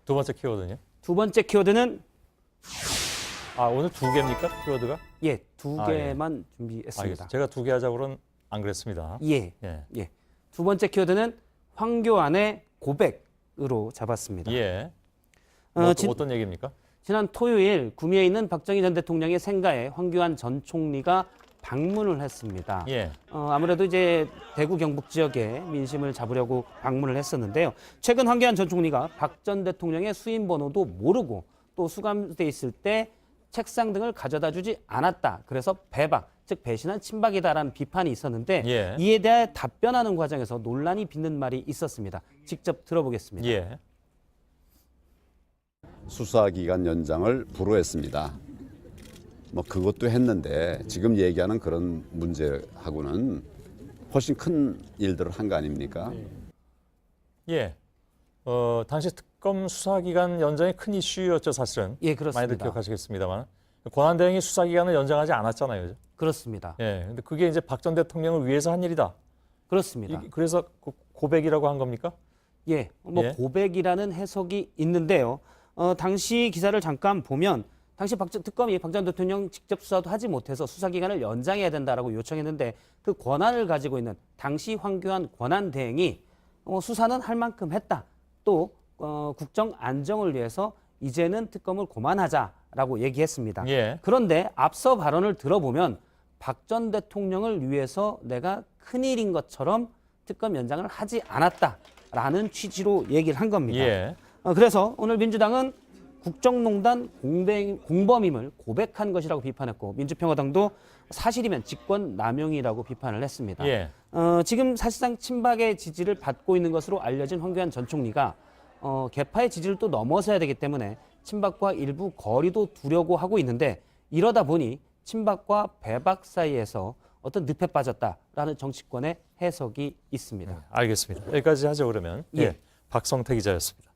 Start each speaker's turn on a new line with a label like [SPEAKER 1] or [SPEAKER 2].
[SPEAKER 1] 두 번째 키워드는요?
[SPEAKER 2] 두 번째 키워드는
[SPEAKER 1] 오늘 두 개입니까? 키워드가?
[SPEAKER 2] 예, 두
[SPEAKER 1] 아, 예.
[SPEAKER 2] 개만 준비했습니다.
[SPEAKER 1] 알겠습니다. 제가 두 개 하자고는 안 그랬습니다.
[SPEAKER 2] 예,
[SPEAKER 1] 예.
[SPEAKER 2] 예. 두 번째 키워드는 황교안의 고백으로 잡았습니다.
[SPEAKER 1] 예. 어떤 얘기입니까?
[SPEAKER 2] 지난 토요일 구미에 있는 박정희 전 대통령의 생가에 황교안 전 총리가 방문을 했습니다.
[SPEAKER 1] 예.
[SPEAKER 2] 아무래도 이제 대구 경북 지역에 민심을 잡으려고 방문을 했었는데요. 최근 황교안 전 총리가 박 전 대통령의 수임 번호도 모르고 또 수감돼 있을 때 책상 등을 가져다 주지 않았다. 그래서 배박, 즉 배신한 친박이다라는 비판이 있었는데
[SPEAKER 1] 예.
[SPEAKER 2] 이에 대해 답변하는 과정에서 논란이 빚는 말이 있었습니다. 직접 들어보겠습니다.
[SPEAKER 1] 예.
[SPEAKER 3] 수사기간 연장을 불허했습니다. 뭐 그것도 했는데 지금 얘기하는 그런 문제하고는 훨씬 큰 일들을 한 거 아닙니까?
[SPEAKER 1] 예. 당시 특검 수사기간 연장이 큰 이슈였죠, 사실은.
[SPEAKER 2] 예, 그렇습니다.
[SPEAKER 1] 많이들 기억하시겠습니다만. 권한대행이 수사기간을 연장하지 않았잖아요. 그죠?
[SPEAKER 2] 그렇습니다.
[SPEAKER 1] 예. 근데 그게 이제 박 전 대통령을 위해서 한 일이다.
[SPEAKER 2] 그렇습니다.
[SPEAKER 1] 그래서 고백이라고 한 겁니까?
[SPEAKER 2] 예,
[SPEAKER 1] 예.
[SPEAKER 2] 고백이라는 해석이 있는데요. 당시 기사를 잠깐 보면 당시 특검이 박 전 대통령 직접 수사도 하지 못해서 수사기간을 연장해야 된다라고 요청했는데 그 권한을 가지고 있는 당시 황교안 권한대행이 수사는 할 만큼 했다. 또 국정 안정을 위해서 이제는 특검을 그만하자라고 얘기했습니다.
[SPEAKER 1] 예.
[SPEAKER 2] 그런데 앞서 발언을 들어보면 박 전 대통령을 위해서 내가 큰일인 것처럼 특검 연장을 하지 않았다라는 취지로 얘기를 한 겁니다.
[SPEAKER 1] 예.
[SPEAKER 2] 그래서 오늘 민주당은 국정농단 공범임을 고백한 것이라고 비판했고 민주평화당도 사실이면 직권남용이라고 비판을 했습니다.
[SPEAKER 1] 예.
[SPEAKER 2] 지금 사실상 친박의 지지를 받고 있는 것으로 알려진 황교안 전 총리가 개파의 지지를 또 넘어서야 되기 때문에 친박과 일부 거리도 두려고 하고 있는데 이러다 보니 친박과 배박 사이에서 어떤 늪에 빠졌다라는 정치권의 해석이 있습니다.
[SPEAKER 1] 알겠습니다. 여기까지 하죠, 그러면.
[SPEAKER 2] 예.
[SPEAKER 1] 박성태 기자였습니다.